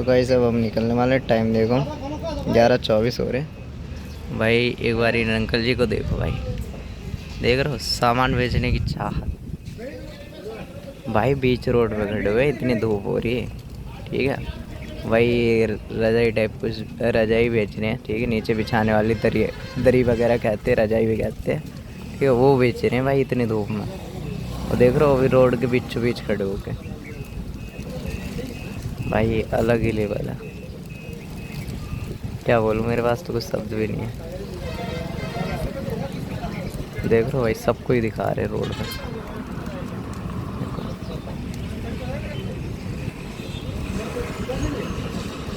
तो गाइस अब हम निकलने वाले, टाइम देखो 11:24 हो रहे। भाई एक बार इन अंकल जी को देखो भाई, देख रहे हो सामान बेचने की चाहत। भाई बीच रोड पे खड़े हुए, इतनी धूप हो रही है, ठीक है भाई। रजाई टाइप कुछ रजाई बेच रहे हैं, ठीक है, नीचे बिछाने वाली दरी दरी वगैरह कहते हैं, रजाई भी कहते हैं, ठीक है, वो बेच रहे हैं भाई इतनी धूप में। और देख रहे हो अभी रोड के बीचों बीच खड़े होके, भाई अलग ही लेवल है। क्या बोलूँ, मेरे पास तो कुछ शब्द भी नहीं है। देख रहे हो भाई सबको ही दिखा रहे रोड पे,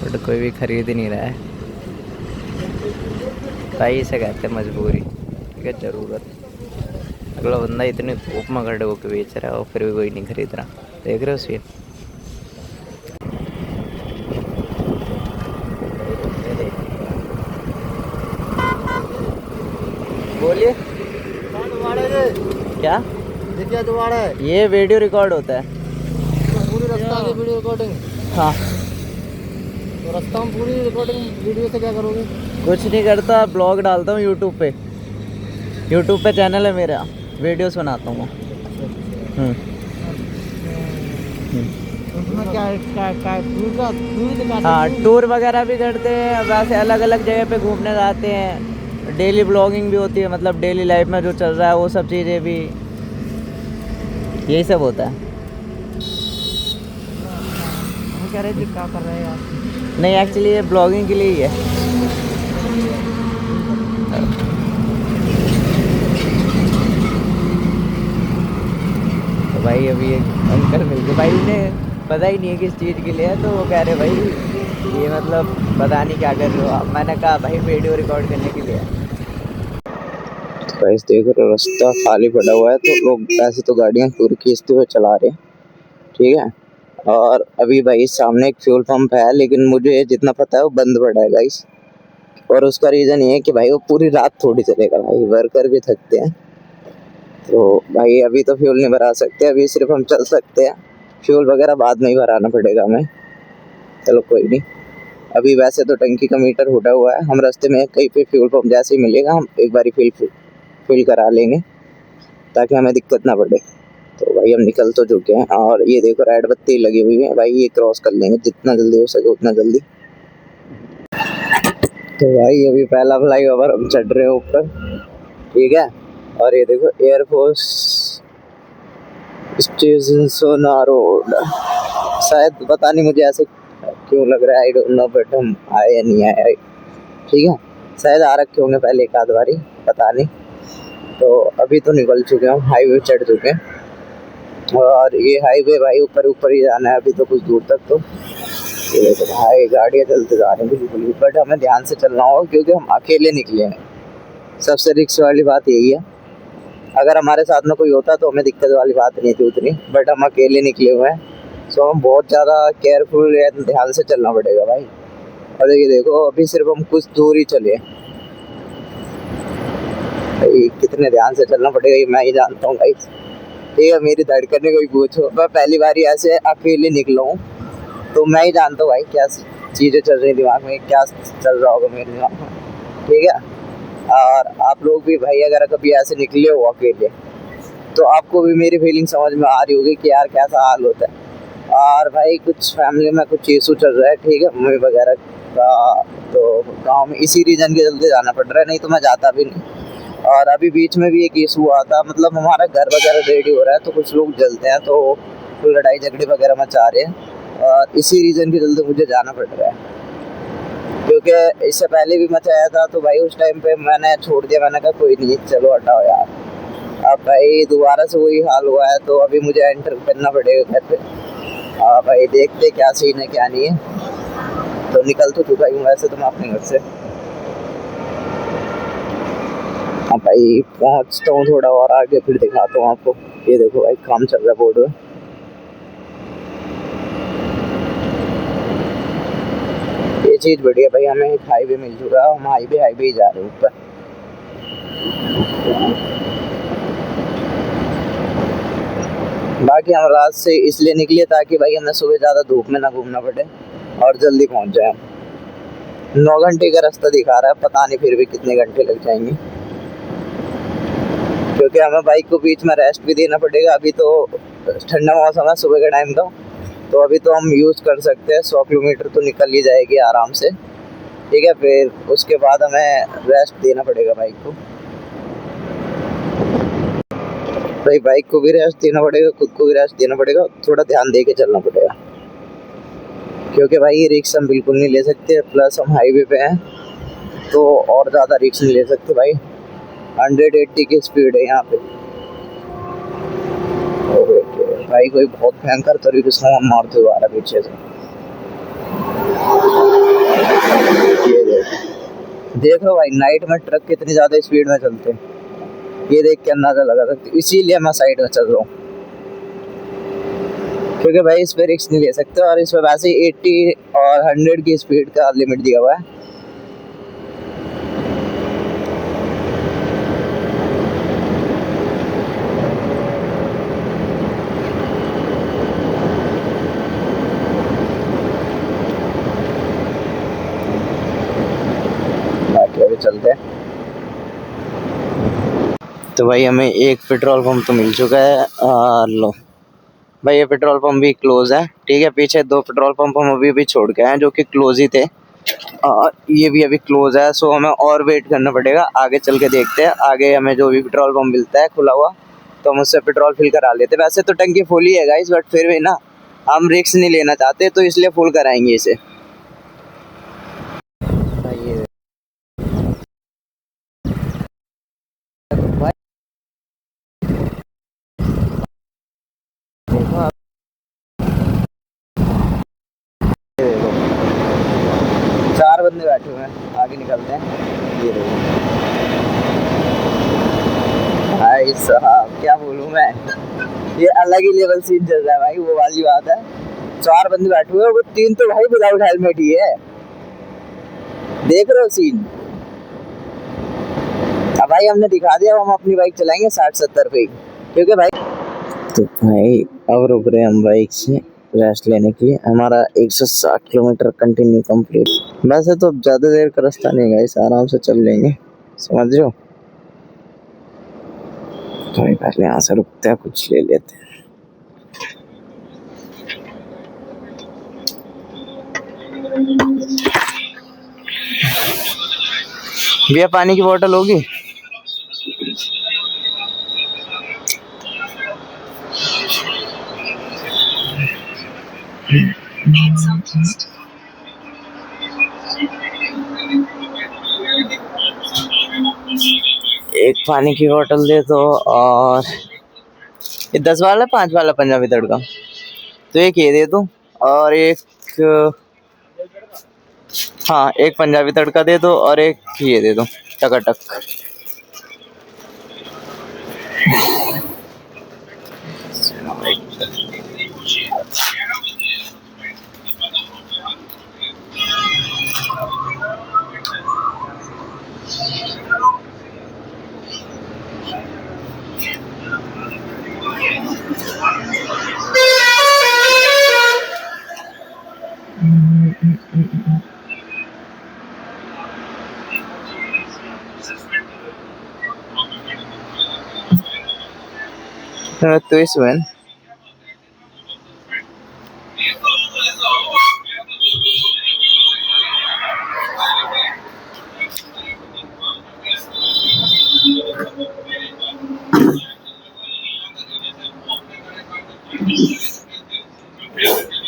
बट कोई भी खरीद ही नहीं रहा है भाई। इसे कहते हैं मजबूरी, ठीक है, ज़रूरत। अगला बंदा इतनी धूप में खड़े होकर बेच रहा है और फिर भी कोई नहीं खरीद रहा। देख रहे हो सीन। बोलिए क्या दोबारा है ये वीडियो रिकॉर्ड होता है। पूरी रास्ता की वीडियो रिकॉर्डिंग। हाँ तो रास्ता में पूरी रिकॉर्डिंग वीडियो से क्या करोगे? कुछ नहीं करता, ब्लॉग डालता हूँ यूट्यूब पे। यूट्यूब पे चैनल है मेरा, वीडियोस बनाता हूँ। उसमें क्या टूर दिखाते? हाँ टूर वगैरह भी करते हैं, वैसे अलग अलग जगह पे घूमने जाते हैं। डेली ब्लॉगिंग भी होती है, मतलब डेली लाइफ में जो चल रहा है वो सब चीज़ें भी, यही सब होता है। हम कह रहे थे क्या कर रहे हैं यार? नहीं एक्चुअली ये ब्लॉगिंग के लिए ही है। तो भाई अभी एक अंकल मिल गए भाई, उन्हें पता ही नहीं है किस चीज़ के लिए है, तो वो कह रहे भाई ये मतलब पता नहीं क्या कर रहे हो आप। मैंने कहा भाई वीडियो रिकॉर्ड करने के लिए। गाइस देख रहे हो रास्ता खाली पड़ा हुआ है, तो लोग ऐसे तो गाड़ियाँ पूरी खींचते हुए चला रहे हैं, ठीक है। और अभी भाई सामने एक फ्यूल पंप है, लेकिन मुझे जितना पता है वो बंद पड़ा है गाइस। और उसका रीज़न ये है कि भाई वो पूरी रात थोड़ी चलेगा भाई, वर्कर भी थकते हैं। तो भाई अभी तो फ्यूल नहीं भरा सकते, अभी सिर्फ हम चल सकते हैं। फ्यूल वगैरह बाद में ही भराना पड़ेगा हमें। चलो कोई नहीं, अभी वैसे तो टंकी का मीटर उठा हुआ है, हम रास्ते में कहीं पे फ्यूल पंप जैसे ही मिलेगा हम एक बार फिल करा लेंगे, ताकि हमें दिक्कत ना पड़े। तो भाई हम निकल तो चुके हैं, और ये देखो रेड बत्ती लगी हुई है भाई, ये क्रॉस कर लेंगे जितना जल्दी हो सके उतना जल्दी। तो भाई अभी पहला फ्लाईओवर हम चढ़ रहे हैं ऊपर, ठीक है। और ये देखो एयरफोर्स स्टेशन सोना रोड, शायद पता नहीं मुझे ऐसे क्यों लग रहा है, आई डोंट नो, बट हम आए या नहीं आए, ठीक है। शायद आ रखे होंगे पहले एक आध बारी, पता नहीं। तो अभी तो निकल चुके हैं, हाईवे चढ़ चुके हैं, और ये हाईवे भाई ऊपर ऊपर ही जाना है अभी तो कुछ दूर तक। तो ये तो भाई गाड़ियाँ चलते जा रही हैं बिल्कुल, बट हमें ध्यान से चलना होगा क्योंकि हम अकेले निकले हैं। सबसे रिस्क वाली बात यही है, अगर हमारे साथ में कोई होता तो हमें दिक्कत वाली बात नहीं थी उतनी, बट हम अकेले निकले हुए हैं, सो हम बहुत ज़्यादा केयरफुल या ध्यान से चलना पड़ेगा भाई। और ये देखो अभी सिर्फ हम कुछ दूर ही चले भाई, कितने ध्यान से चलना पड़ेगा ये मैं ही जानता हूँ भाई, ठीक है। मेरी धड़कन कोई पूछो, मैं पहली बार ऐसे अकेले निकला हूँ, तो मैं ही जानता हूँ भाई क्या चीज़ें चल रही दिमाग में, क्या चल रहा होगा मेरे दिमाग में, ठीक है। और आप लोग भी भाई अगर कभी ऐसे निकले हो अकेले, तो आपको भी मेरी फीलिंग समझ में आ रही होगी कि यार कैसा हाल होता है। और भाई कुछ फैमिली में कुछ इशू चल रहा है, ठीक है, मम्मी वगैरह का, तो गांव में इसी रीजन के चलते जाना पड़ रहा है, नहीं तो मैं जाता भी नहीं। और अभी बीच में भी एक इशू हुआ था, मतलब हमारा घर वगैरह रेडी हो रहा है, तो कुछ लोग जलते हैं, तो कोई लड़ाई झगड़े वगैरह मचा रहे हैं, और इसी रीजन के चलते मुझे जाना पड़ रहा है, क्योंकि इससे पहले भी मचाया था। तो भाई उस टाइम पे मैंने छोड़ दिया, मैंने कहा कोई नहीं चलो हटाओ यार। अब भाई दोबारा से वही हाल हुआ है, तो अभी मुझे एंटर करना पड़ेगा घर पे। भाई देखते क्या सीन है क्या नहीं है। तो निकल तो चुका ही हूँ वैसे तो मैं अपने घर से। हाँ भाई पहुँचता हूँ थोड़ा और आगे, फिर दिखाता हूँ आपको। ये देखो भाई काम चल रहा है बोर्ड में। ये चीज़ बढ़िया भाई, हमें एक हाईवे मिल चुका है, हम हाईवे ही जा रहे हैं ऊपर। बाकी हम रात से इसलिए निकले ताकि भाई हमें सुबह ज़्यादा धूप में ना घूमना पड़े, और जल्दी पहुंच जाए। 9 घंटे का रास्ता दिखा रहा है, पता नहीं फिर भी कितने घंटे लग जाएंगे, क्योंकि हमें बाइक को बीच में रेस्ट भी देना पड़ेगा। अभी तो ठंडा मौसम है, सुबह का टाइम था, तो अभी तो हम यूज़ कर सकते हैं। 100 किलोमीटर तो निकल ही जाएगी आराम से, ठीक है। फिर उसके बाद हमें रेस्ट देना पड़ेगा बाइक को। भाई बाइक को भी रेस्ट देना पड़ेगा, खुद को भी रेस्ट देना पड़ेगा, थोड़ा ध्यान दे के चलना पड़ेगा, क्योंकि भाई ये रिक्स हम बिल्कुल नहीं ले सकते। प्लस हम हाईवे पे हैं तो और ज़्यादा रिक्स नहीं ले सकते भाई। 180 की स्पीड है यहाँ पे। भाई कोई बहुत भयंकर तरीके से मारते हुए आ रहा पीछे से। देख लो भाई, नाइट में ट्रक कितनी ज़्यादा स्पीड में चलते हैं, ये देख के अंदाजा लगा सकते। इसीलिए मैं साइड में चल रहा हूँ, क्योंकि भाई इस पे रिस्क नहीं ले सकते। और इस पे वैसे 80 और 100 की स्पीड का लिमिट दिया हुआ है। बाकी अभी चलते हैं। तो भाई हमें एक पेट्रोल पंप तो मिल चुका है। लो भाई, ये पेट्रोल पंप भी क्लोज है, ठीक है। पीछे 2 पेट्रोल पंप हम अभी भी छोड़ के आए जो कि क्लोज ही थे, ये भी अभी क्लोज है। सो हमें और वेट करना पड़ेगा। आगे चल के देखते हैं, आगे हमें जो भी पेट्रोल पंप मिलता है खुला हुआ, तो हम उससे पेट्रोल फिल करा लेते। वैसे तो टंकी फुल ही है गाइस, बट फिर भी ना हम रिस्क नहीं लेना चाहते, तो इसलिए फुल कराएंगे इसे। चार बंदे बैठे हुए हैं, आगे निकलते हैं। ये देखो भाई साहब, क्या बोलूं मैं, ये अलग ही लेवल सीन चल रहा है भाई, वो वाली बात है। 4 बंदे बैठे हुए हैं, वो 3 तो भाई विदाउट हेलमेट ही है। देख रहे हो सीन। अब भाई हमने दिखा दिया, हम अपनी बाइक चलाएंगे 60-70 पे, क्योंकि भाई तो भाई अब रुक रहे हैं हम बाइक से रेस्ट लेने के लिए। हमारा 160 किलोमीटर कंटिन्यू कंप्लीट। वैसे तो ज़्यादा देर का रास्ता नहीं है गाइस, आराम से चल लेंगे, समझ रहे हो। तो भाई पहले यहाँ से रुकते हैं, कुछ ले लेते हैं। भैया पानी की बोतल होगी? एक पानी की बोतल दे दो। और ये 10 वाला 5 वाला पंजाबी तड़का तो एक ये दे दो। और एक, हाँ एक पंजाबी तड़का दे दो और एक ये दे दो टकाटक। तो इसमें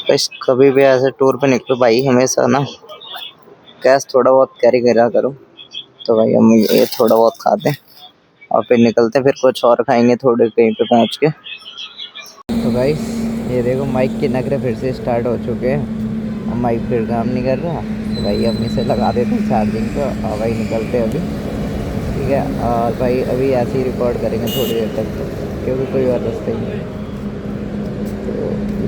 बस कभी भी ऐसे टूर पे निकलो भाई, हमेशा ना कैश थोड़ा बहुत कैरी करा करो। तो भाई हम ये थोड़ा बहुत खाते हैं और फिर निकलते हैं, फिर कुछ और खाएंगे थोड़े कहीं पे पहुंच के। तो भाई ये देखो, माइक के नखरे फिर से स्टार्ट हो चुके हैं। अब माइक फिर काम नहीं कर रहा, तो भाई हम इसे लगा देते हैं चार्जिंग पे और भाई निकलते हैं अभी, ठीक है। और भाई अभी ऐसे ही रिकॉर्ड करेंगे थोड़ी देर तक, तो क्योंकि कोई और रास्ता ही नहीं है। तो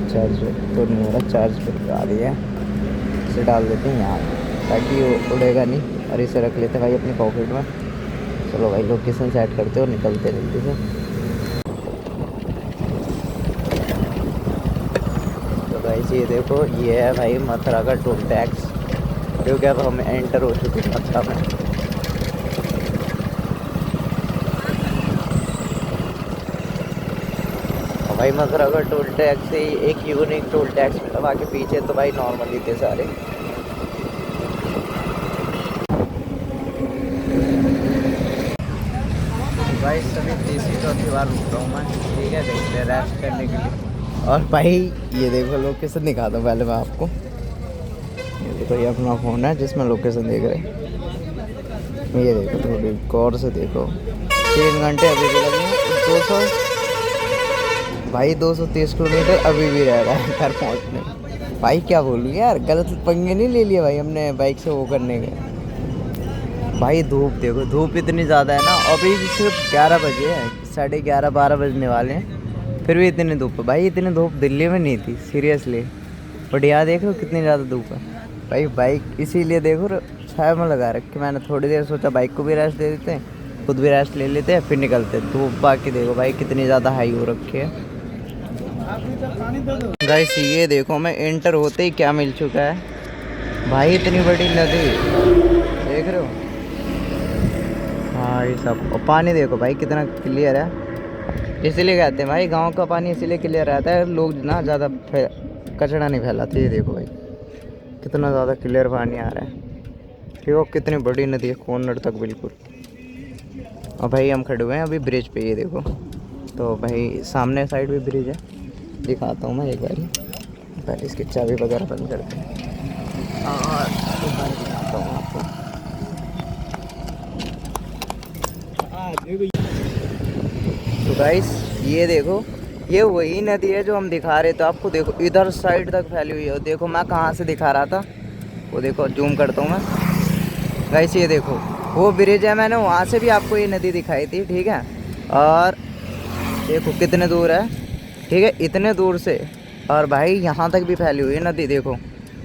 चार्ज तो नहीं हो रहा, चार्ज पे लगा दिया, इसे डाल देते हैं यहाँ ताकि वो उड़ेगा नहीं। और इसे रख लेते हैं भाई अपनी पॉकेट में। चलो भाई लोकेशन सेट करते हो, निकलते जल्दी से। तो भाई गाइस ये देखो, ये है भाई मथुरा का टोल टैक्स, क्योंकि अब हम एंटर हो चुके हैं मथुरा में। और भाई मथुरा का टोल टैक्स से एक यूनिक टोल टैक्स मिला, बाकी पीछे तो भाई नॉर्मल ही थे सारे। भाई सभी तीसरी चौथी बार रुक रहा हूँ मैं, ठीक है, देखते हैं रेस्ट करने के लिए। और भाई ये देखो लोकेशन दिखाता हूँ पहले मैं आपको। ये देखो, ये अपना फ़ोन है जिसमें लोकेशन देख रहे हैं। ये देखो, थोड़ी गौर से देखो, 3 घंटे अभी भी लगे हैं। 200 भाई 230 किलोमीटर अभी भी रह रहा है घर पहुँचने में। भाई क्या बोलूँ यार, गलत पंगे नहीं ले लिए भाई हमने बाइक से वो करने के। भाई धूप देखो, धूप इतनी ज़्यादा है ना, अभी सिर्फ 11 बजे है, 11:30 12 बजने वाले हैं, फिर भी इतनी धूप है भाई। इतनी धूप दिल्ली में नहीं थी सीरियसली, बट यहाँ देख लो कितनी ज़्यादा धूप है भाई। बाइक इसीलिए देखो छाया में लगा रखी मैंने, थोड़ी देर सोचा बाइक को भी रेस्ट दे देते हैं, खुद भी रेस्ट ले लेते हैं, फिर निकलते हैं। धूप बाकी देखो भाई कितनी ज़्यादा हाई हो रखी है। गाइस ये देखो, मैं एंटर होते ही क्या मिल चुका है भाई, इतनी बड़ी नदी देख रहे हो। हाँ ये सब, और पानी देखो भाई कितना क्लियर है। इसीलिए कहते हैं भाई गांव का पानी इसीलिए क्लियर रहता है, लोग ना ज़्यादा कचरा नहीं फैलाते। ये देखो भाई कितना ज़्यादा क्लियर पानी आ रहा है, ठीक है। कितनी बड़ी नदी है, कॉर्नर तक बिल्कुल। और भाई हम खड़े हुए हैं अभी ब्रिज पे, ये देखो। तो भाई सामने साइड भी ब्रिज है, दिखाता हूँ मैं एक बार। पहले इसकी चाबी वगैरह बंद करते हैं और दिखाता हूँ आपको। तो गाइस ये देखो, ये वही नदी है जो हम दिखा रहे थे आपको। देखो इधर साइड तक फैली हुई है। देखो मैं कहाँ से दिखा रहा था, वो देखो, जूम करता हूँ मैं। गाइस ये देखो, वो ब्रिज है, मैंने वहाँ से भी आपको ये नदी दिखाई थी, ठीक है। और देखो कितने दूर है, ठीक है, इतने दूर से। और भाई यहाँ तक भी फैली हुई है नदी, देखो।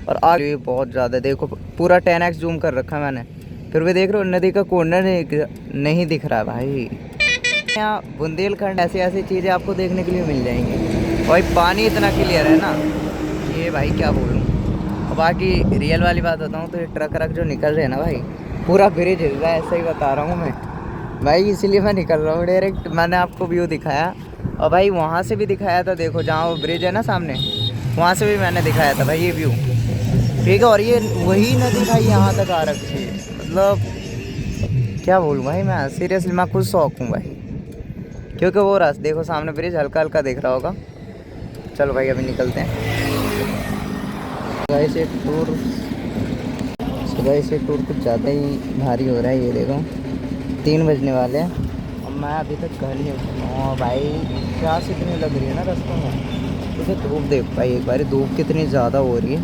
और आगे बहुत ज़्यादा, देखो पूरा 10x जूम कर रखा है मैंने, फिर भी देख रहे हो नदी का कॉर्नर नहीं दिख रहा भाई। यहाँ बुंदेलखंड ऐसी चीज़ें आपको देखने के लिए मिल जाएंगी। भाई पानी इतना क्लियर है ना, ये भाई क्या बोलूँ। और बाकी रियल वाली बात बताऊँ तो ये ट्रक जो निकल रहे हैं ना भाई, पूरा ब्रिज हिल रहा है, ऐसा ही बता रहा हूँ मैं भाई, इसीलिए मैं निकल रहा हूँ डायरेक्ट। मैंने आपको व्यू दिखाया, और भाई वहाँ से भी दिखाया था, देखो जहाँ वो ब्रिज है ना सामने, वहाँ से भी मैंने दिखाया था भाई ये व्यू, ठीक है। और ये वही नदी भाई यहाँ तक आ रखी है, मतलब क्या बोलूँ भाई मैं, सीरियसली मैं खुद शौक हूँ भाई। क्योंकि वो रास्ता देखो, सामने ब्रिज हल्का हल्का दिख रहा होगा। चलो भाई अभी निकलते हैं। गाइस ये टूर कुछ ज़्यादा ही भारी हो रहा है। ये देखो 3 बजने वाले हैं और मैं अभी तक घर नहीं उठा हूँ भाई। प्यास इतनी लग रही है ना रास्तों में, क्योंकि धूप देखो भाई एक बार, धूप कितनी ज़्यादा हो रही है,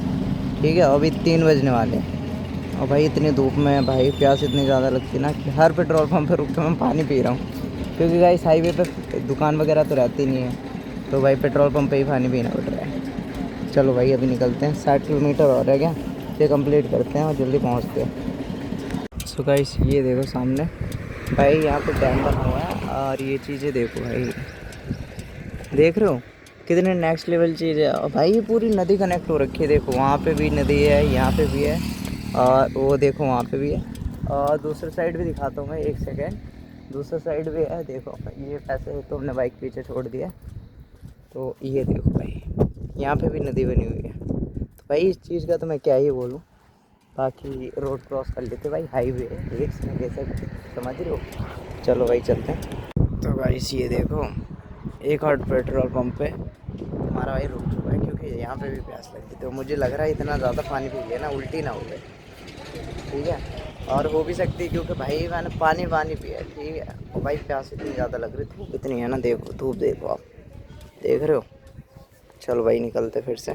ठीक है। अभी 3 बजने वाले हैं और भाई इतनी धूप में भाई प्यास इतनी ज़्यादा लगती है ना कि हर पेट्रोल पंप पर रुक के मैं पानी पी रहा हूँ। क्योंकि गाइस हाईवे पे दुकान वगैरह तो रहती नहीं है, तो भाई पेट्रोल पंप पे ही पानी पीना पड़ रहा है। चलो भाई अभी निकलते हैं, 60 किलोमीटर और रह गया, ये कंप्लीट करते हैं और जल्दी पहुंचते हैं। सो गाइस ये देखो सामने भाई, यहाँ पे डैम बना हुआ है। और ये चीज़ें देखो भाई, देख रहे हो कितने नेक्स्ट लेवल चीज़ है। और भाई ये पूरी नदी कनेक्ट हो रखी है, देखो वहाँ पे भी नदी है, यहाँ पे भी है, और वो देखो वहाँ पे भी है। और दूसरी साइड भी दिखाता हूँ मैं, एक सेकेंड। दूसरा साइड भी है, देखो ये पैसे तो हमने बाइक पीछे छोड़ दिया, तो ये देखो भाई यहाँ पे भी नदी बनी हुई है। तो भाई इस चीज़ का तो मैं क्या ही बोलूँ। बाकी रोड क्रॉस कर लेते भाई, हाईवे है एक से जैसे, समझ रहे हो। चलो भाई चलते हैं। तो भाई ये देखो एक और पेट्रोल पंप पे हमारा भाई रुक चुका है, क्योंकि यहाँ पे भी प्यास लगी। तो मुझे लग रहा है इतना ज़्यादा पानी पी लिया ना, उल्टी ना हो गए, ठीक है। और हो भी सकती है क्योंकि भाई मैंने पानी पिया, ठीक है। और भाई प्यास इतनी ज़्यादा लग रही, धूप इतनी है ना, देखो धूप देखो आप, देख रहे हो। चलो भाई निकलते फिर से।